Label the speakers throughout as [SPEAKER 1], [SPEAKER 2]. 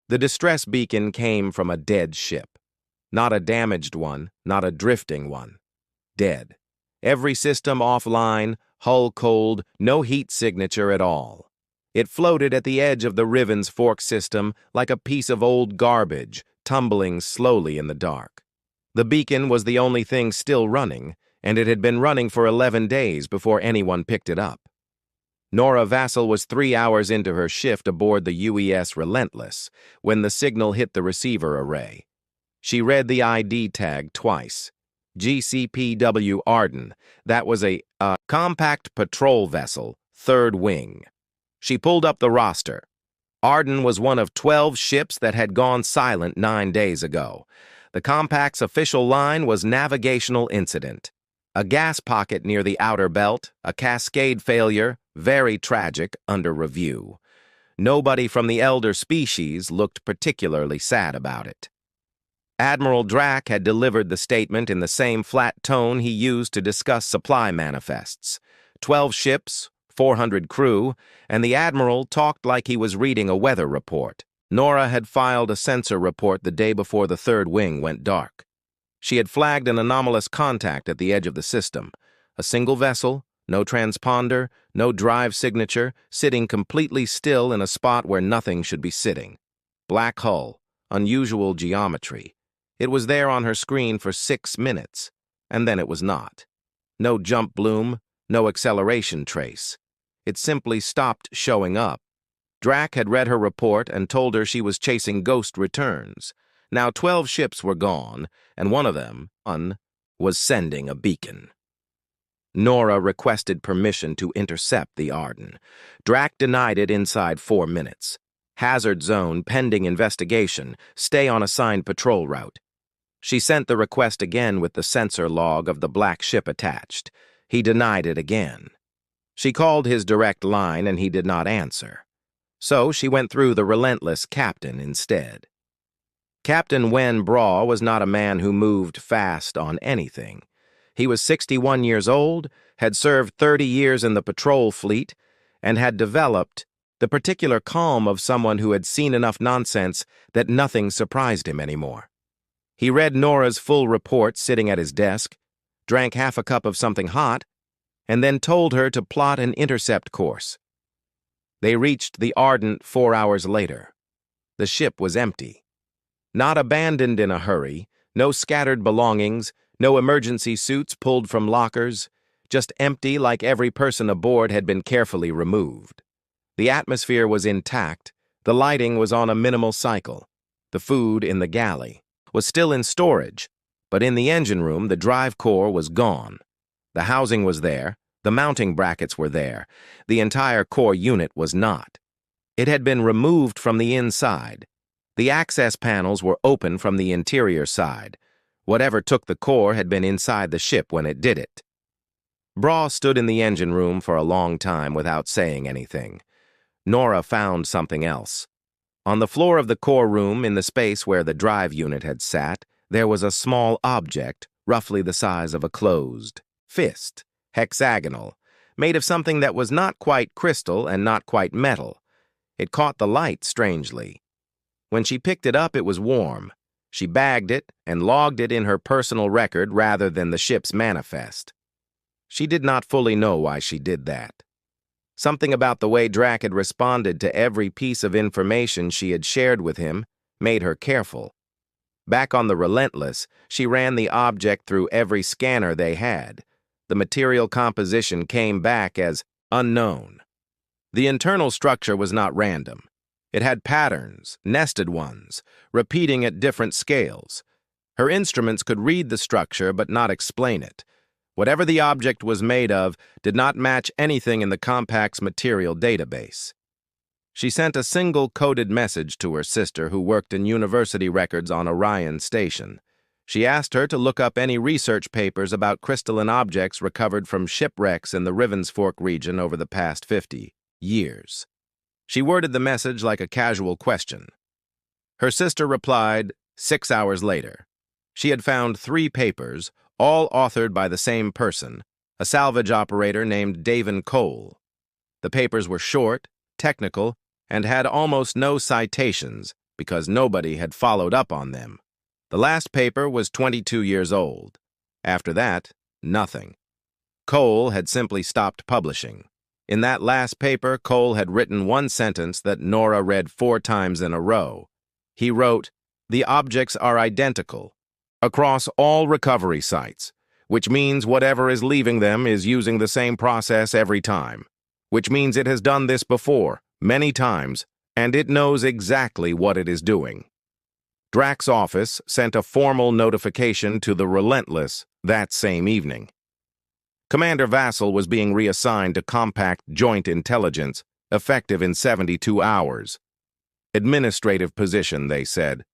[SPEAKER 1] The distress beacon came from a dead ship. Not a damaged one, not a drifting one. Dead. Every system offline, hull cold, no heat signature at all. It floated at the edge of the Riven's Fork system like a piece of old garbage, tumbling slowly in the dark. The beacon was the only thing still running, and it had been running for 11 days before anyone picked it up. Nora Vassell was 3 hours into her shift aboard the UES Relentless when the signal hit the receiver array. She read the ID tag twice. GCPW Arden. That was a compact patrol vessel, third wing. She pulled up the roster. Arden was one of 12 ships that had gone silent 9 days ago. The compact's official line was navigational incident. A gas pocket near the outer belt, a cascade failure, very tragic, under review. Nobody from the elder species looked particularly sad about it. Admiral Drack had delivered the statement in the same flat tone he used to discuss supply manifests. 12 ships, 400 crew, and the Admiral talked like he was reading a weather report. Nora had filed a sensor report the day before the third wing went dark. She had flagged an anomalous contact at the edge of the system. A single vessel, no transponder, no drive signature, sitting completely still in a spot where nothing should be sitting. Black hull, unusual geometry. It was there on her screen for 6 minutes, and then it was not. No jump bloom, no acceleration trace. It simply stopped showing up. Drack had read her report and told her she was chasing ghost returns. Now 12 ships were gone, and one of them, was sending a beacon. Nora requested permission to intercept the Arden. Drack denied it inside 4 minutes. Hazard zone, pending investigation, stay on assigned patrol route. She sent the request again with the sensor log of the black ship attached. He denied it again. She called his direct line and he did not answer. So she went through the relentless captain instead. Captain Wen Braw was not a man who moved fast on anything. He was 61 years old, had served 30 years in the patrol fleet, and had developed the particular calm of someone who had seen enough nonsense that nothing surprised him anymore. He read Nora's full report sitting at his desk, drank half a cup of something hot, and then told her to plot an intercept course. They reached the Ardent 4 hours later. The ship was empty. Not abandoned in a hurry, no scattered belongings, no emergency suits pulled from lockers, just empty like every person aboard had been carefully removed. The atmosphere was intact, the lighting was on a minimal cycle. The food in the galley was still in storage, but in the engine room the drive core was gone. The housing was there, the mounting brackets were there, the entire core unit was not. It had been removed from the inside. The access panels were open from the interior side. Whatever took the core had been inside the ship when it did it. Braw stood in the engine room for a long time without saying anything. Nora found something else. On the floor of the core room, in the space where the drive unit had sat, there was a small object, roughly the size of a closed fist, hexagonal, made of something that was not quite crystal and not quite metal. It caught the light strangely. When she picked it up, it was warm. She bagged it and logged it in her personal record rather than the ship's manifest. She did not fully know why she did that. Something about the way Drack had responded to every piece of information she had shared with him made her careful. Back on the Relentless, she ran the object through every scanner they had. The material composition came back as unknown. The internal structure was not random. It had patterns, nested ones, repeating at different scales. Her instruments could read the structure but not explain it. Whatever the object was made of did not match anything in the compact's material database. She sent a single coded message to her sister who worked in university records on Orion Station. She asked her to look up any research papers about crystalline objects recovered from shipwrecks in the Ravensfork region over the past 50 years. She worded the message like a casual question. Her sister replied 6 hours later. She had found 3 papers, all authored by the same person, a salvage operator named Davin Cole. The papers were short, technical, and had almost no citations, because nobody had followed up on them. The last paper was 22 years old. After that, nothing. Cole had simply stopped publishing. In that last paper, Cole had written one sentence that Nora read 4 times in a row. He wrote, "The objects are identical across all recovery sites, which means whatever is leaving them is using the same process every time, which means it has done this before, many times, and it knows exactly what it is doing." Drax's office sent a formal notification to the Relentless that same evening. Commander Vassal was being reassigned to Compact Joint Intelligence, effective in 72 hours. Administrative position, they said.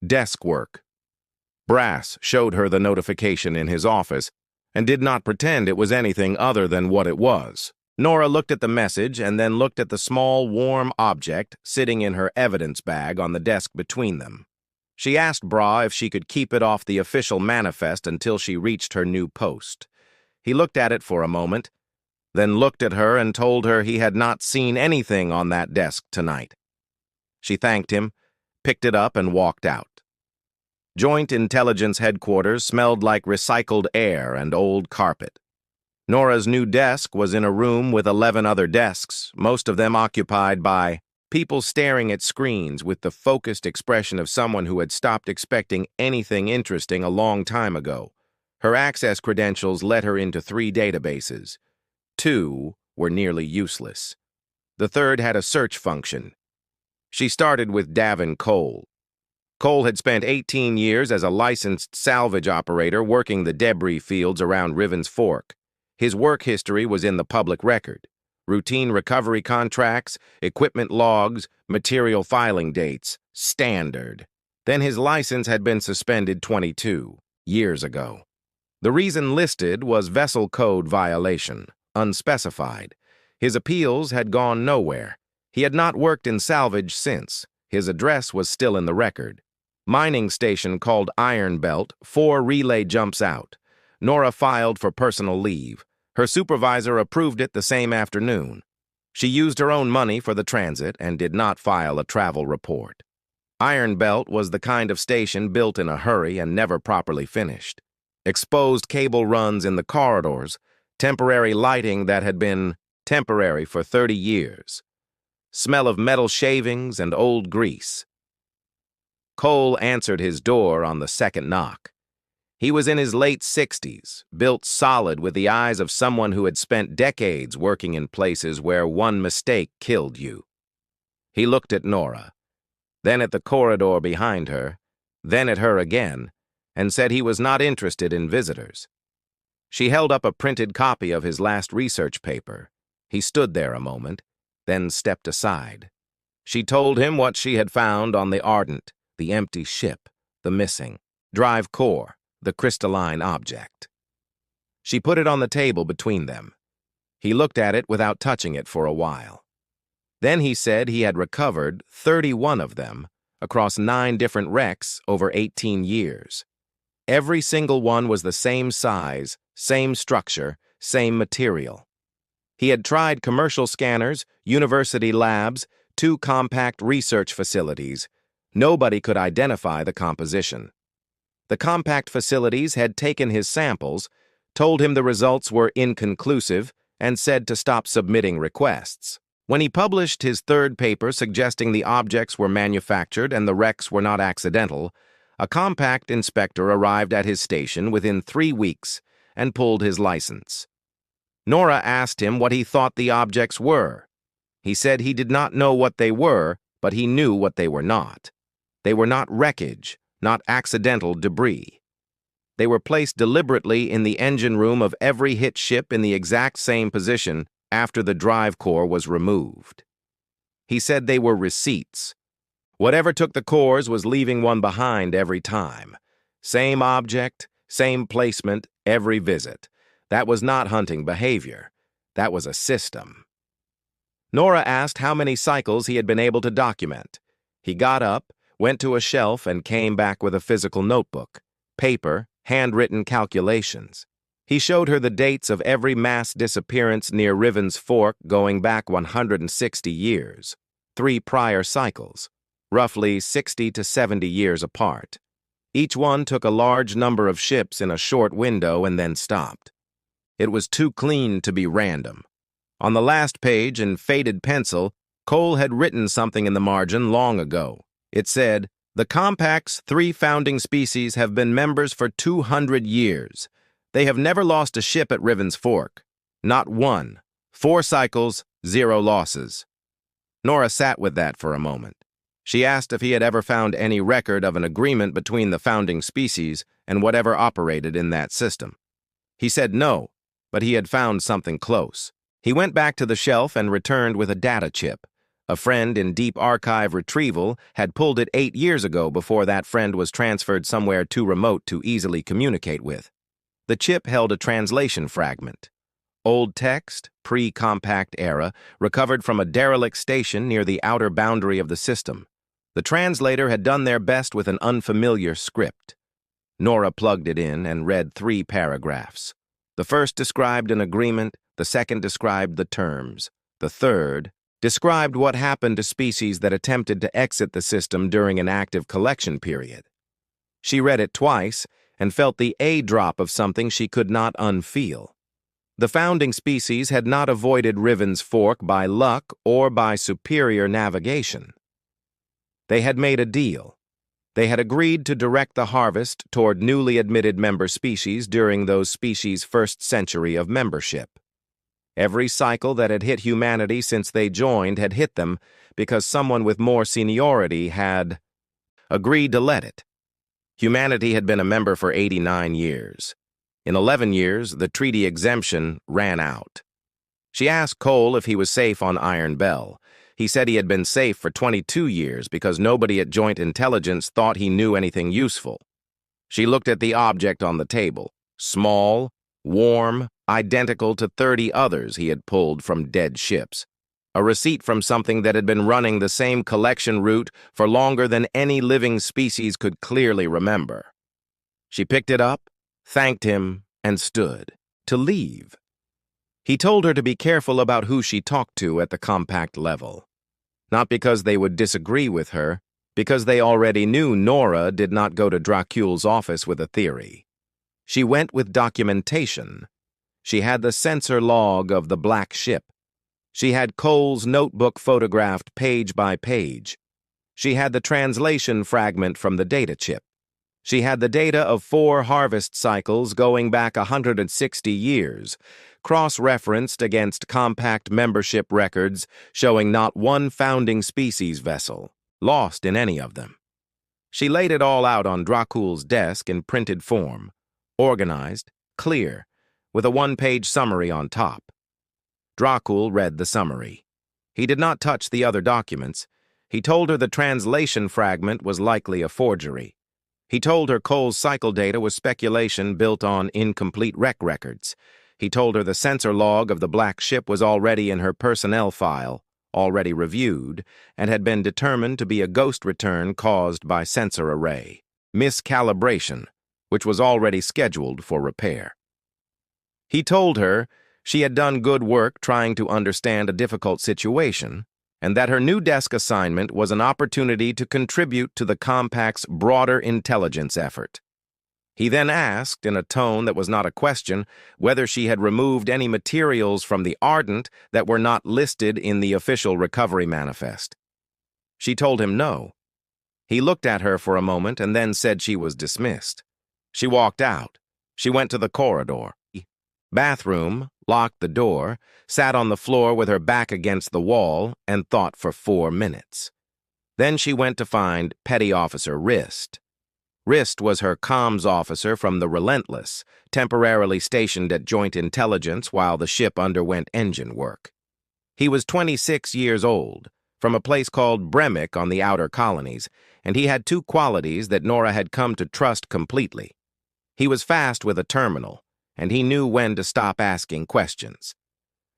[SPEAKER 1] Desk work. Brass showed her the notification in his office and did not pretend it was anything other than what it was. Nora looked at the message and then looked at the small, warm object sitting in her evidence bag on the desk between them. She asked Bra if she could keep it off the official manifest until she reached her new post. He looked at it for a moment, then looked at her and told her he had not seen anything on that desk tonight. She thanked him, picked it up, and walked out. Joint Intelligence Headquarters smelled like recycled air and old carpet. Nora's new desk was in a room with 11 other desks, most of them occupied by people staring at screens with the focused expression of someone who had stopped expecting anything interesting a long time ago. Her access credentials led her into 3 databases. 2 were nearly useless. The third had a search function. She started with Davin Cole. Cole had spent 18 years as a licensed salvage operator working the debris fields around Riven's Fork. His work history was in the public record. Routine recovery contracts, equipment logs, material filing dates. Standard. Then his license had been suspended 22 years ago. The reason listed was vessel code violation, unspecified. His appeals had gone nowhere. He had not worked in salvage since. His address was still in the record. Mining station called Iron Belt, 4 relay jumps out. Nora filed for personal leave. Her supervisor approved it the same afternoon. She used her own money for the transit and did not file a travel report. Iron Belt was the kind of station built in a hurry and never properly finished. Exposed cable runs in the corridors, temporary lighting that had been temporary for 30 years. Smell of metal shavings and old grease. Cole answered his door on the second knock. He was in his late 60s, built solid with the eyes of someone who had spent decades working in places where one mistake killed you. He looked at Nora, then at the corridor behind her, then at her again, and said he was not interested in visitors. She held up a printed copy of his last research paper. He stood there a moment, then stepped aside. She told him what she had found on the Ardent, the empty ship, the missing drive core, the crystalline object. She put it on the table between them. He looked at it without touching it for a while. Then he said he had recovered 31 of them across 9 different wrecks over 18 years. Every single one was the same size, same structure, same material. He had tried commercial scanners, university labs, 2 compact research facilities. Nobody could identify the composition. The compact facilities had taken his samples, told him the results were inconclusive, and said to stop submitting requests. When he published his 3rd paper suggesting the objects were manufactured and the wrecks were not accidental, a compact inspector arrived at his station within 3 weeks and pulled his license. Nora asked him what he thought the objects were. He said he did not know what they were, but he knew what they were not. They were not wreckage, not accidental debris. They were placed deliberately in the engine room of every hit ship in the exact same position after the drive core was removed. He said they were receipts. Whatever took the cores was leaving one behind every time. Same object, same placement, every visit. That was not hunting behavior. That was a system. Nora asked how many cycles he had been able to document. He got up, went to a shelf, and came back with a physical notebook, paper, handwritten calculations. He showed her the dates of every mass disappearance near Riven's Fork going back 160 years, 3 prior cycles. roughly 60 to 70 years apart. Each one took a large number of ships in a short window and then stopped. It was too clean to be random. On the last page, in faded pencil, Cole had written something in the margin long ago. It said, "The Compact's 3 founding species have been members for 200 years. They have never lost a ship at Riven's Fork. Not one. 4 cycles, 0 losses." Nora sat with that for a moment. She asked if he had ever found any record of an agreement between the founding species and whatever operated in that system. He said no, but he had found something close. He went back to the shelf and returned with a data chip. A friend in deep archive retrieval had pulled it 8 years ago before that friend was transferred somewhere too remote to easily communicate with. The chip held a translation fragment. Old text, pre-compact era, recovered from a derelict station near the outer boundary of the system. The translator had done their best with an unfamiliar script. Nora plugged it in and read 3 paragraphs. The first described an agreement, the second described the terms. The third described what happened to species that attempted to exit the system during an active collection period. She read it twice and felt the A-drop of something she could not unfeel. The founding species had not avoided Riven's Fork by luck or by superior navigation. They had made a deal. They had agreed to direct the harvest toward newly admitted member species during those species' first century of membership. Every cycle that had hit humanity since they joined had hit them because someone with more seniority had agreed to let it. Humanity had been a member for 89 years. In 11 years, the treaty exemption ran out. She asked Cole if he was safe on Iron Bell. He said he had been safe for 22 years because nobody at Joint Intelligence thought he knew anything useful. She looked at the object on the table. Small, warm, identical to 30 others he had pulled from dead ships. A receipt from something that had been running the same collection route for longer than any living species could clearly remember. She picked it up, thanked him, and stood to leave. He told her to be careful about who she talked to at the compact level. Not because they would disagree with her, because they already knew Nora did not go to Dracule's office with a theory. She went with documentation. She had the sensor log of the black ship. She had Cole's notebook photographed page by page. She had the translation fragment from the data chip. She had the data of 4 harvest cycles going back 160 years, cross-referenced against compact membership records showing not one founding species vessel lost in any of them. She laid it all out on Dracule's desk in printed form, organized, clear, with a 1-page summary on top. Dracule read the summary. He did not touch the other documents. He told her the translation fragment was likely a forgery. He told her Cole's cycle data was speculation built on incomplete rec records. He told her the sensor log of the black ship was already in her personnel file, already reviewed, and had been determined to be a ghost return caused by sensor array miscalibration, which was already scheduled for repair. He told her she had done good work trying to understand a difficult situation, and that her new desk assignment was an opportunity to contribute to the Compact's broader intelligence effort. He then asked, in a tone that was not a question, whether she had removed any materials from the Ardent that were not listed in the official recovery manifest. She told him no. He looked at her for a moment and then said she was dismissed. She walked out. She went to the corridor. Bathroom, locked the door, sat on the floor with her back against the wall, and thought for 4 minutes. Then she went to find Petty Officer Rist. Rist was her comms officer from the Relentless, temporarily stationed at Joint Intelligence while the ship underwent engine work. He was 26 years old, from a place called Bremick on the outer colonies, and he had 2 qualities that Nora had come to trust completely. He was fast with a terminal, and he knew when to stop asking questions.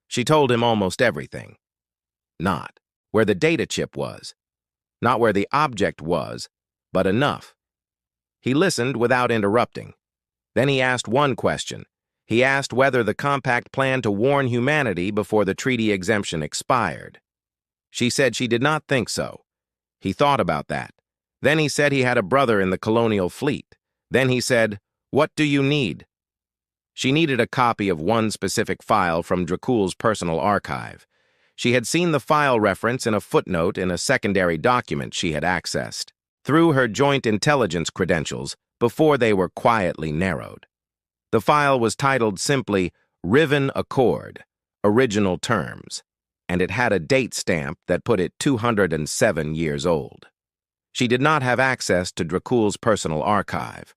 [SPEAKER 1] She told him almost everything. Not where the data chip was, not where the object was, but enough. He listened without interrupting. Then he asked one question. He asked whether the Compact planned to warn humanity before the treaty exemption expired. She said she did not think so. He thought about that. Then he said he had a brother in the colonial fleet. Then he said, "What do you need?" She needed a copy of one specific file from Dracul's personal archive. She had seen the file reference in a footnote in a secondary document she had accessed through her joint intelligence credentials before they were quietly narrowed. The file was titled simply Riven Accord, Original Terms, and it had a date stamp that put it 207 years old. She did not have access to Dracul's personal archive.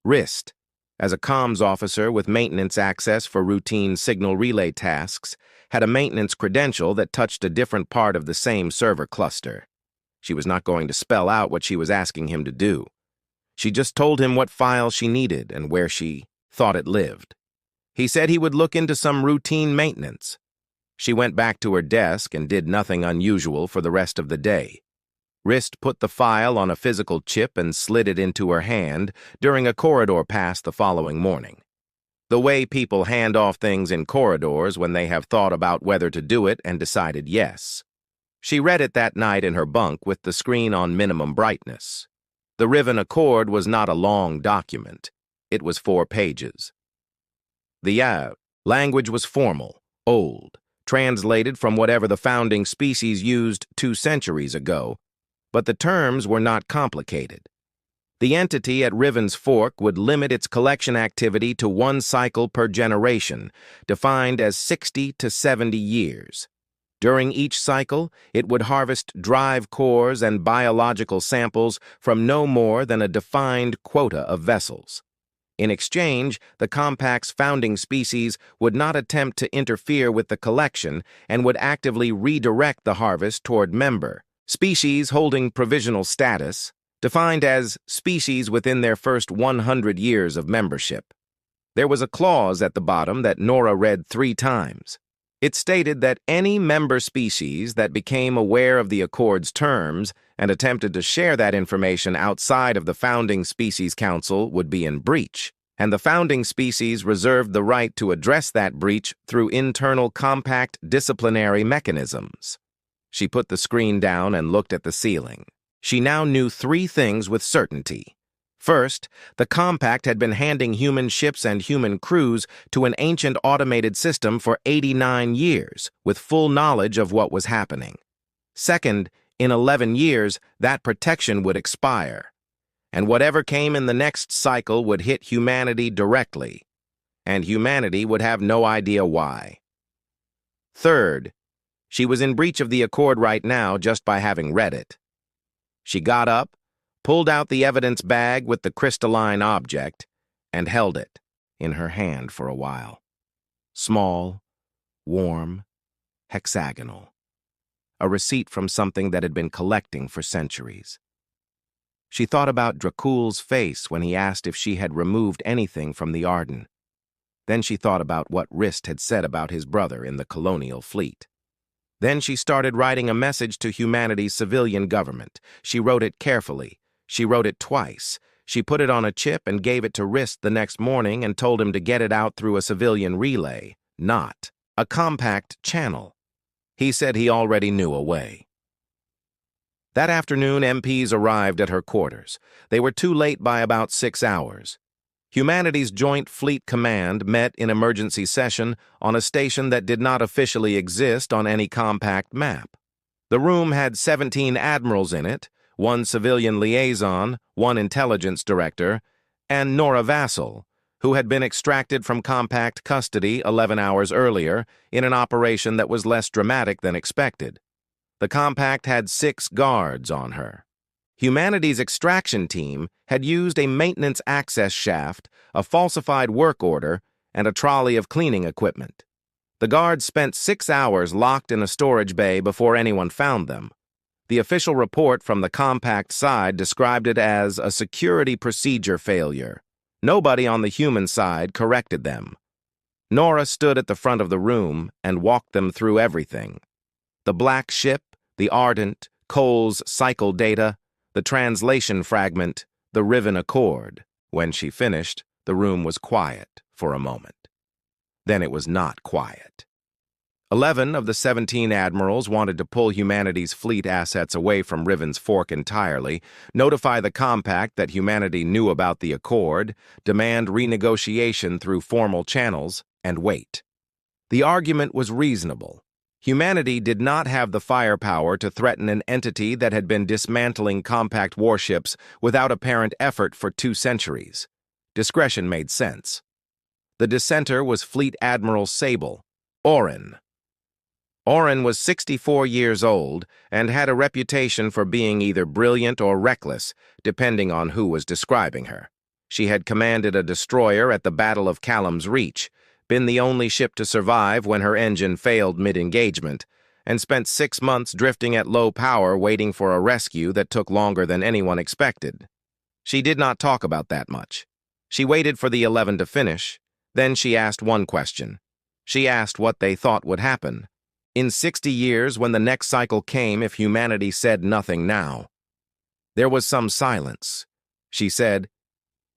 [SPEAKER 1] Rist, as a comms officer with maintenance access for routine signal relay tasks, had a maintenance credential that touched a different part of the same server cluster. She was not going to spell out what she was asking him to do. She just told him what file she needed and where she thought it lived. He said he would look into some routine maintenance. She went back to her desk and did nothing unusual for the rest of the day. Rist put the file on a physical chip and slid it into her hand during a corridor pass the following morning. The way people hand off things in corridors when they have thought about whether to do it and decided yes. She read it that night in her bunk with the screen on minimum brightness. The Riven Accord was not a long document. It was 4 pages. The language was formal, old, translated from whatever the founding species used 2 centuries ago, but the terms were not complicated. The entity at Riven's Fork would limit its collection activity to 1 cycle per generation, defined as 60 to 70 years. During each cycle, it would harvest drive cores and biological samples from no more than a defined quota of vessels. In exchange, the compact's founding species would not attempt to interfere with the collection and would actively redirect the harvest toward member species holding provisional status, defined as species within their first 100 years of membership. There was a clause at the bottom that Nora read 3 times. It stated that any member species that became aware of the Accord's terms and attempted to share that information outside of the Founding Species Council would be in breach, and the founding species reserved the right to address that breach through internal compact disciplinary mechanisms. She put the screen down and looked at the ceiling. She now knew 3 things with certainty. First, the compact had been handing human ships and human crews to an ancient automated system for 89 years, with full knowledge of what was happening. Second, in 11 years, that protection would expire, and whatever came in the next cycle would hit humanity directly, and humanity would have no idea why. Third, she was in breach of the Accord right now just by having read it. She got up, pulled out the evidence bag with the crystalline object, and held it in her hand for a while. Small, warm, hexagonal. A receipt from something that had been collecting for centuries. She thought about Dracul's face when he asked if she had removed anything from the Arden. Then she thought about what Rist had said about his brother in the colonial fleet. Then she started writing a message to humanity's civilian government. She wrote it carefully. She wrote it twice. She put it on a chip and gave it to Rist the next morning and told him to get it out through a civilian relay, not a compact channel. He said he already knew a way. That afternoon, MPs arrived at her quarters. They were too late by about 6 hours. Humanity's Joint Fleet Command met in emergency session on a station that did not officially exist on any compact map. The room had 17 admirals in it, 1 civilian liaison, 1 intelligence director, and Nora Vassal, who had been extracted from compact custody 11 hours earlier in an operation that was less dramatic than expected. The compact had 6 guards on her. Humanity's extraction team had used a maintenance access shaft, a falsified work order, and a trolley of cleaning equipment. The guards spent 6 hours locked in a storage bay before anyone found them. The official report from the compact side described it as a security procedure failure. Nobody on the human side corrected them. Nora stood at the front of the room and walked them through everything. The black ship, the Ardent, Cole's cycle data, the translation fragment, the Riven Accord. When she finished, the room was quiet for a moment. Then it was not quiet. 11 of the 17 admirals wanted to pull humanity's fleet assets away from Riven's Fork entirely, notify the Compact that humanity knew about the accord, demand renegotiation through formal channels, and wait. The argument was reasonable. Humanity did not have the firepower to threaten an entity that had been dismantling Compact warships without apparent effort for 2 centuries. Discretion made sense. The dissenter was Fleet Admiral Sable, Orin. Orin was 64 years old and had a reputation for being either brilliant or reckless, depending on who was describing her. She had commanded a destroyer at the Battle of Callum's Reach, been the only ship to survive when her engine failed mid-engagement, and spent 6 months drifting at low power waiting for a rescue that took longer than anyone expected. She did not talk about that much. She waited for the 11 to finish, then she asked one question. She asked what they thought would happen. In 60 years, when the next cycle came, if humanity said nothing now. There was some silence. She said,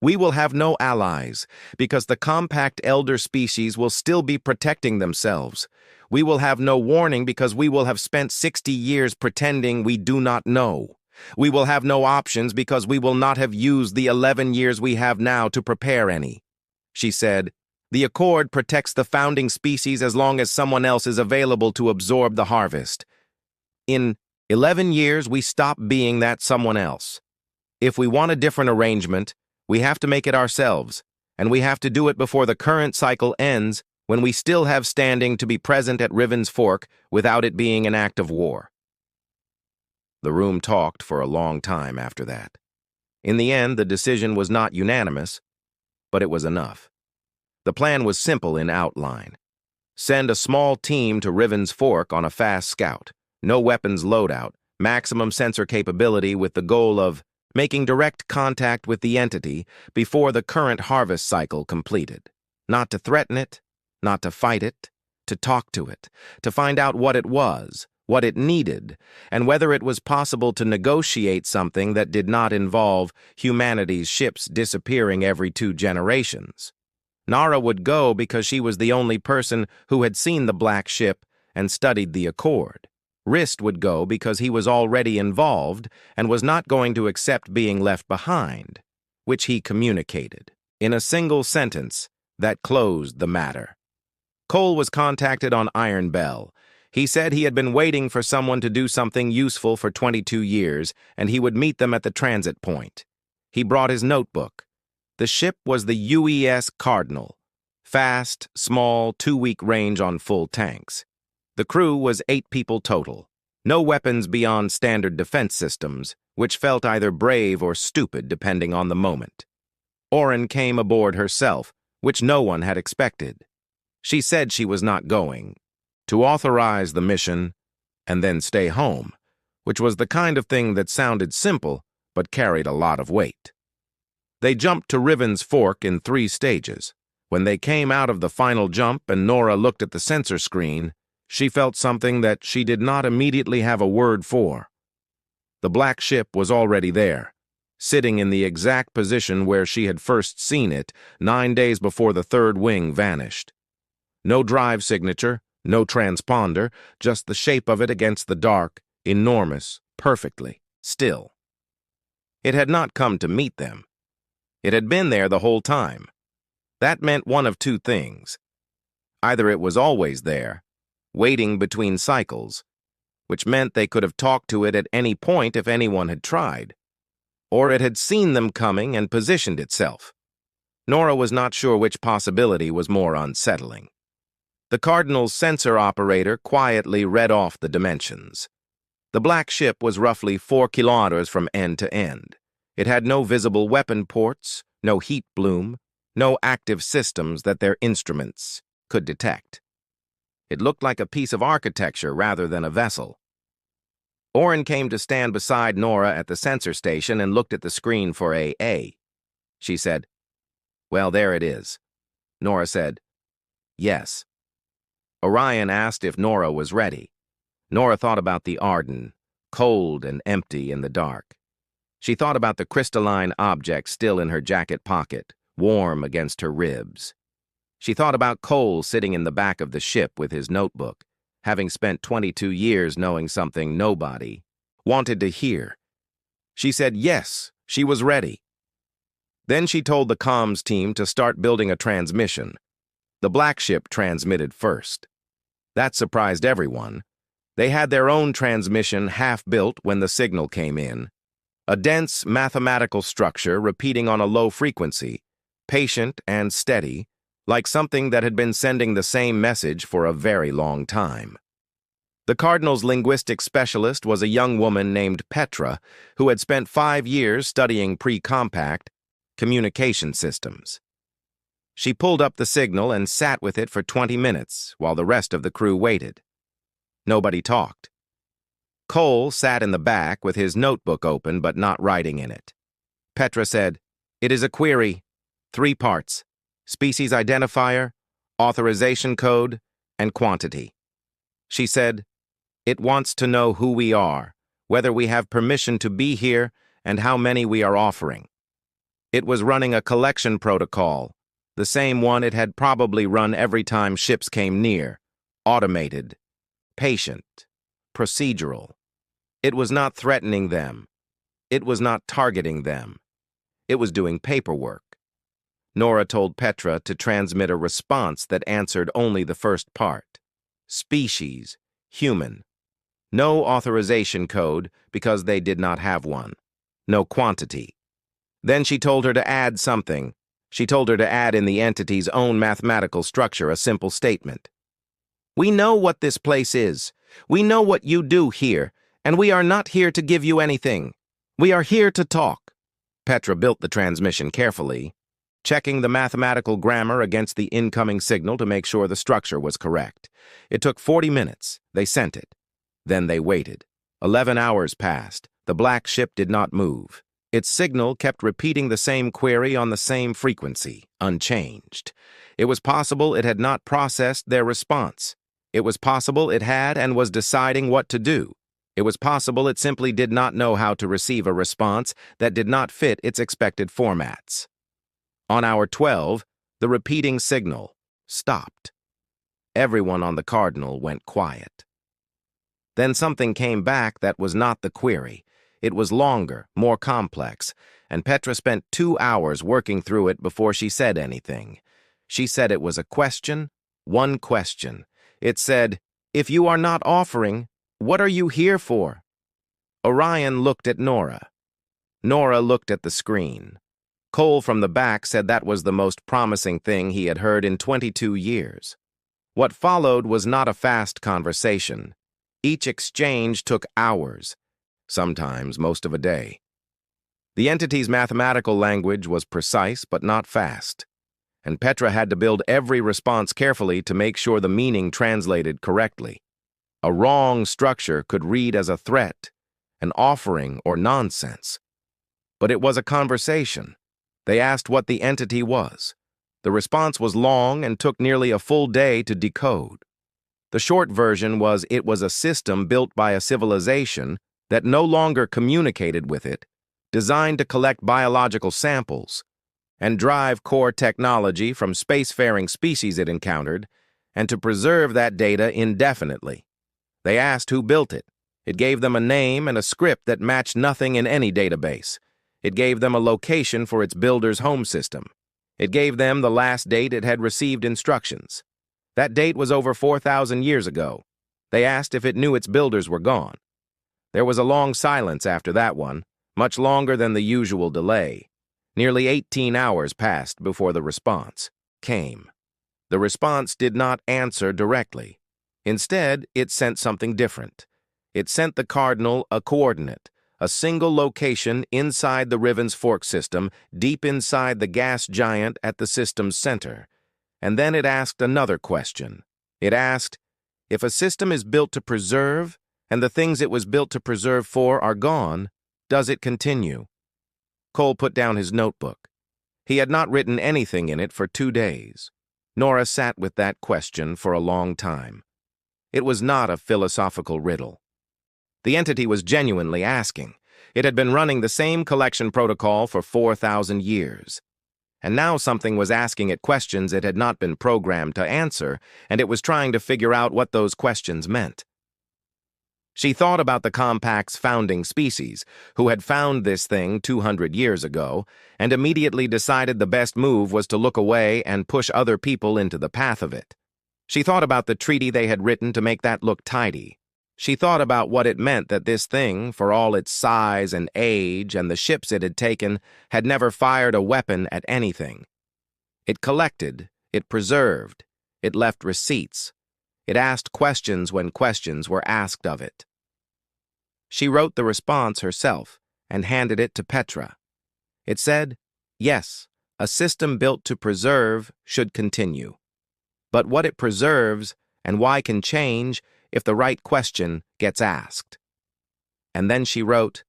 [SPEAKER 1] "We will have no allies, because the Compact elder species will still be protecting themselves. We will have no warning because we will have spent 60 years pretending we do not know. We will have no options because we will not have used the 11 years we have now to prepare any." She said, "The accord protects the founding species as long as someone else is available to absorb the harvest. In 11 years, we stop being that someone else. If we want a different arrangement, we have to make it ourselves, and we have to do it before the current cycle ends, when we still have standing to be present at Riven's Fork without it being an act of war." The room talked for a long time after that. In the end, the decision was not unanimous, but it was enough. The plan was simple in outline. Send a small team to Riven's Fork on a fast scout, no weapons loadout, maximum sensor capability with the goal of making direct contact with the entity before the current harvest cycle completed. Not to threaten it, not to fight it, to talk to it, to find out what it was, what it needed, and whether it was possible to negotiate something that did not involve humanity's ships disappearing every 2 generations. Nara would go because she was the only person who had seen the black ship and studied the accord. Rist would go because he was already involved and was not going to accept being left behind, which he communicated in a single sentence that closed the matter. Cole was contacted on Iron Bell. He said he had been waiting for someone to do something useful for 22 years, and he would meet them at the transit point. He brought his notebook. The ship was the UES Cardinal. Fast, small, 2-week range on full tanks. The crew was 8 people total. No weapons beyond standard defense systems, which felt either brave or stupid depending on the moment. Orin came aboard herself, which no one had expected. She said she was not going, to authorize the mission and then stay home, which was the kind of thing that sounded simple but carried a lot of weight. They jumped to Riven's Fork in 3 stages. When they came out of the final jump and Nora looked at the sensor screen, she felt something that she did not immediately have a word for. The black ship was already there, sitting in the exact position where she had first seen it 9 days before the 3rd wing vanished. No drive signature, no transponder, just the shape of it against the dark, enormous, perfectly, still. It had not come to meet them. It had been there the whole time. That meant one of 2 things. Either it was always there, waiting between cycles, which meant they could have talked to it at any point if anyone had tried, or it had seen them coming and positioned itself. Nora was not sure which possibility was more unsettling. The Cardinal's sensor operator quietly read off the dimensions. The black ship was roughly 4 kilometers from end to end. It had no visible weapon ports, no heat bloom, no active systems that their instruments could detect. It looked like a piece of architecture rather than a vessel. Orin came to stand beside Nora at the sensor station and looked at the screen for A. She said, "Well, there it is." Nora said, "Yes." Orion asked if Nora was ready. Nora thought about the Arden, cold and empty in the dark. She thought about the crystalline object still in her jacket pocket, warm against her ribs. She thought about Cole sitting in the back of the ship with his notebook. having spent 22 years knowing something nobody wanted to hear. She said yes, she was ready. Then she told the comms team to start building a transmission. The black ship transmitted first. That surprised everyone. They had their own transmission half-built when the signal came in. A dense mathematical structure repeating on a low frequency, patient and steady, like something that had been sending the same message for a very long time. The Cardinal's linguistic specialist was a young woman named Petra, who had spent 5 years studying pre-compact communication systems. She pulled up the signal and sat with it for 20 minutes while the rest of the crew waited. Nobody talked. Cole sat in the back with his notebook open but not writing in it. Petra said, "It is a query. 3 parts. Species identifier, authorization code, and quantity." She said, "It wants to know who we are, whether we have permission to be here, and how many we are offering." It was running a collection protocol, the same one it had probably run every time ships came near. Automated, patient, procedural. It was not threatening them. It was not targeting them. It was doing paperwork. Nora told Petra to transmit a response that answered only the first part. Species, human. No authorization code because they did not have one. No quantity. Then she told her to add something. She told her to add in the entity's own mathematical structure a simple statement. "We know what this place is. We know what you do here, and we are not here to give you anything. We are here to talk." Petra built the transmission carefully, checking the mathematical grammar against the incoming signal to make sure the structure was correct. It took 40 minutes. They sent it. Then they waited. 11 hours passed. The black ship did not move. Its signal kept repeating the same query on the same frequency, unchanged. It was possible it had not processed their response. It was possible it had and was deciding what to do. It was possible it simply did not know how to receive a response that did not fit its expected formats. On hour 12, the repeating signal stopped. Everyone on the Cardinal went quiet. Then something came back that was not the query. It was longer, more complex, and Petra spent 2 hours working through it before she said anything. She said it was a question, one question. It said, "If you are not offering, what are you here for?" Orion looked at Nora. Nora looked at the screen. Cole from the back said that was the most promising thing he had heard in 22 years. What followed was not a fast conversation. Each exchange took hours, sometimes most of a day. The entity's mathematical language was precise but not fast, and Petra had to build every response carefully to make sure the meaning translated correctly. A wrong structure could read as a threat, an offering, or nonsense. But it was a conversation. They asked what the entity was. The response was long and took nearly a full day to decode. The short version was it was a system built by a civilization that no longer communicated with it, designed to collect biological samples and drive core technology from spacefaring species it encountered, and to preserve that data indefinitely. They asked who built it. It gave them a name and a script that matched nothing in any database. It gave them a location for its builder's home system. It gave them the last date it had received instructions. That date was over 4,000 years ago. They asked if it knew its builders were gone. There was a long silence after that one, much longer than the usual delay. Nearly 18 hours passed before the response came. The response did not answer directly. Instead, it sent something different. It sent the Cardinal a coordinate, a single location inside the Riven's Fork system, deep inside the gas giant at the system's center. And then it asked another question. It asked, if a system is built to preserve, and the things it was built to preserve for are gone, does it continue? Cole put down his notebook. He had not written anything in it for 2 days. Nora sat with that question for a long time. It was not a philosophical riddle. The entity was genuinely asking. It had been running the same collection protocol for 4,000 years. and now something was asking it questions it had not been programmed to answer, and it was trying to figure out what those questions meant. She thought about the Compact's founding species, who had found this thing 200 years ago, and immediately decided the best move was to look away and push other people into the path of it. She thought about the treaty they had written to make that look tidy. She thought about what it meant that this thing, for all its size and age and the ships it had taken, had never fired a weapon at anything. It collected, it preserved, it left receipts. It asked questions when questions were asked of it. She wrote the response herself and handed it to Petra. It said, "Yes, a system built to preserve should continue. But what it preserves and why can change if the right question gets asked." And then she wrote,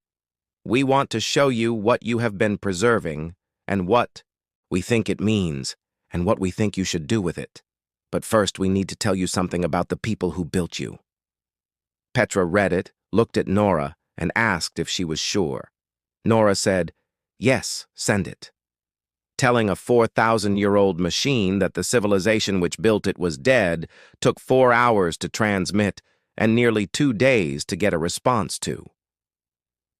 [SPEAKER 1] "We want to show you what you have been preserving and what we think it means and what we think you should do with it. But first we need to tell you something about the people who built you." Petra read it, looked at Nora, and asked if she was sure. Nora said, "Yes, send it." Telling a 4,000-year-old machine that the civilization which built it was dead took 4 hours to transmit and nearly 2 days to get a response to.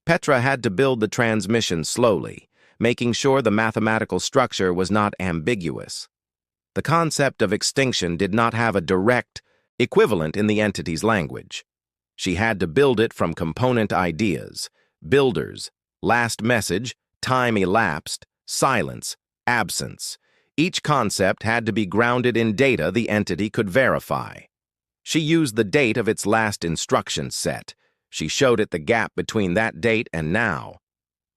[SPEAKER 1] Petra had to build the transmission slowly, making sure the mathematical structure was not ambiguous. The concept of extinction did not have a direct equivalent in the entity's language. She had to build it from component ideas, builders, last message, time elapsed, silence, absence. Each concept had to be grounded in data the entity could verify. She used the date of its last instruction set. She showed it the gap between that date and now.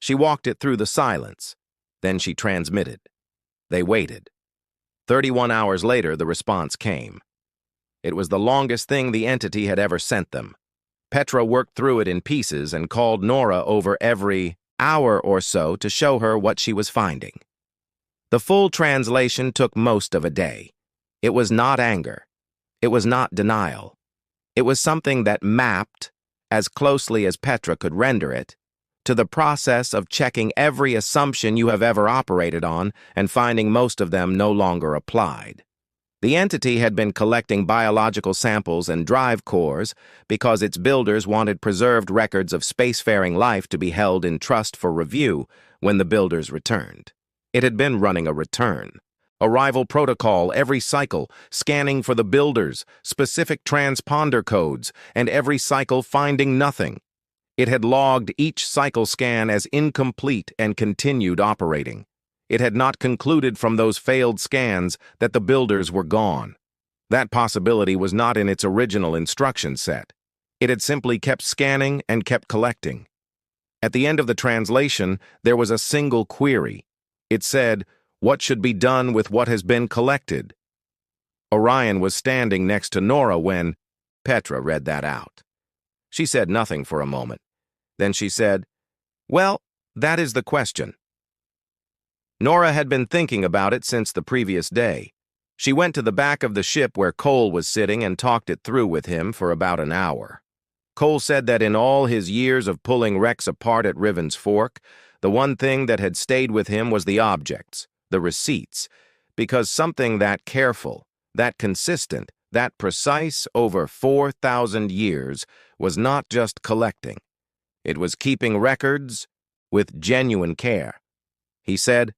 [SPEAKER 1] She walked it through the silence. Then she transmitted. They waited. 31 hours later, the response came. It was the longest thing the entity had ever sent them. Petra worked through it in pieces and called Nora over every hour or so to show her what she was finding. The full translation took most of a day. It was not anger. It was not denial. It was something that mapped, as closely as Petra could render it, to the process of checking every assumption you have ever operated on and finding most of them no longer applied. The entity had been collecting biological samples and drive cores because its builders wanted preserved records of spacefaring life to be held in trust for review when the builders returned. It had been running a return, arrival protocol every cycle, scanning for the builders, specific transponder codes, and every cycle finding nothing. It had logged each cycle scan as incomplete and continued operating. It had not concluded from those failed scans that the builders were gone. That possibility was not in its original instruction set. It had simply kept scanning and kept collecting. At the end of the translation, there was a single query. It said, "What should be done with what has been collected?" Orion was standing next to Nora when Petra read that out. She said nothing for a moment. Then she said, "Well, that is the question." Nora had been thinking about it since the previous day. She went to the back of the ship where Cole was sitting and talked it through with him for about an hour. Cole said that in all his years of pulling wrecks apart at Riven's Fork, the one thing that had stayed with him was the objects, the receipts, because something that careful, that consistent, that precise over 4,000 years was not just collecting. It was keeping records with genuine care. He said,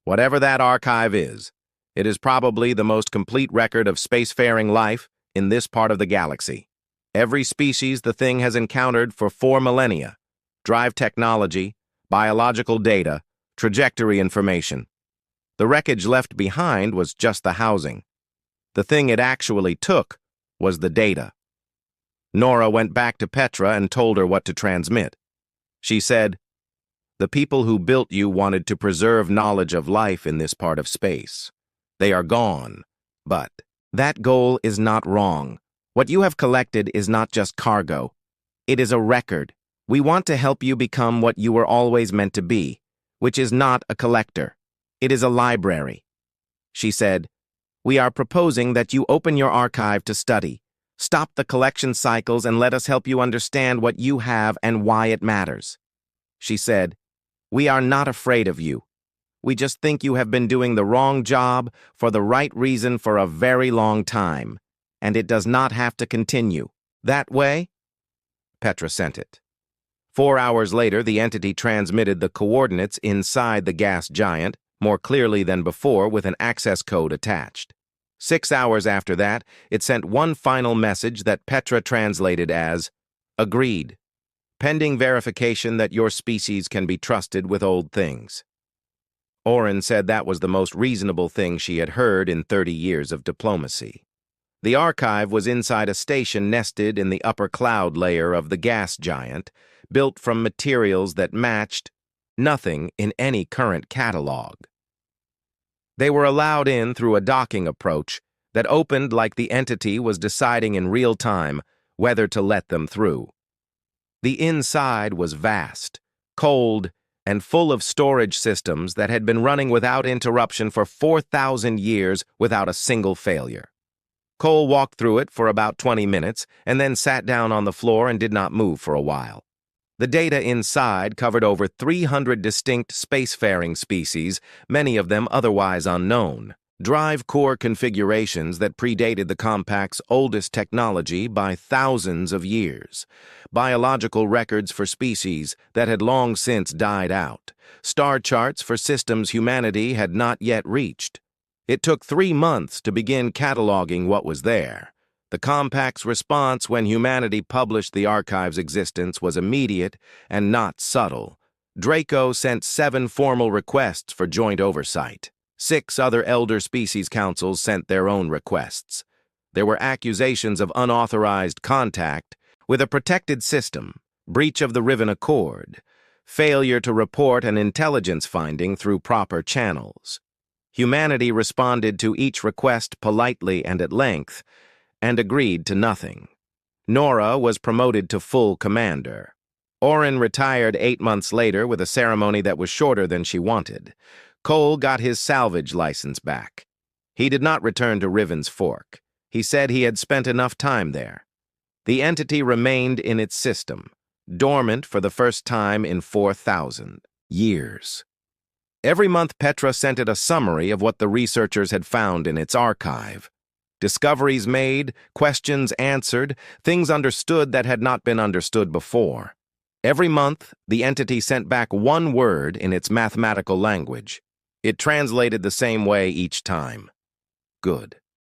[SPEAKER 1] "Whatever that archive is, it is probably the most complete record of spacefaring life in this part of the galaxy. Every species the thing has encountered for 4 millennia, drive technology, biological data, trajectory information. The wreckage left behind was just the housing. The thing it actually took was the data." Nora went back to Petra and told her what to transmit. She said, "The people who built you wanted to preserve knowledge of life in this part of space. They are gone, but that goal is not wrong. What you have collected is not just cargo. It is a record. We want to help you become what you were always meant to be, which is not a collector. It is a library." She said, "We are proposing that you open your archive to study. Stop the collection cycles and let us help you understand what you have and why it matters." She said, "We are not afraid of you. We just think you have been doing the wrong job for the right reason for a very long time, and it does not have to continue. That way?" Petra sent it. 4 hours later, the entity transmitted the coordinates inside the gas giant, more clearly than before, with an access code attached. 6 hours after that, it sent one final message that Petra translated as, "Agreed. Pending verification that your species can be trusted with old things." Oren said that was the most reasonable thing she had heard in 30 years of diplomacy. The archive was inside a station nested in the upper cloud layer of the gas giant, built from materials that matched nothing in any current catalog. They were allowed in through a docking approach that opened like the entity was deciding in real time whether to let them through. The inside was vast, cold, and full of storage systems that had been running without interruption for 4,000 years without a single failure. Cole walked through it for about 20 minutes and then sat down on the floor and did not move for a while. The data inside covered over 300 distinct spacefaring species, many of them otherwise unknown. Drive core configurations that predated the compact's oldest technology by thousands of years. Biological records for species that had long since died out. Star charts for systems humanity had not yet reached. It took 3 months to begin cataloging what was there. The compact's response when humanity published the archive's existence was immediate and not subtle. Draco sent 7 formal requests for joint oversight. 6 other elder species councils sent their own requests. There were accusations of unauthorized contact with a protected system, breach of the Riven Accord, failure to report an intelligence finding through proper channels. Humanity responded to each request politely and at length, and agreed to nothing. Nora was promoted to full commander. Oren retired 8 months later with a ceremony that was shorter than she wanted. Cole got his salvage license back. He did not return to Riven's Fork. He said he had spent enough time there. The entity remained in its system, dormant for the first time in 4,000 years. Every month, Petra sent it a summary of what the researchers had found in its archive. Discoveries made, questions answered, things understood that had not been understood before. Every month, the entity sent back one word in its mathematical language. It translated the same way each time. Good.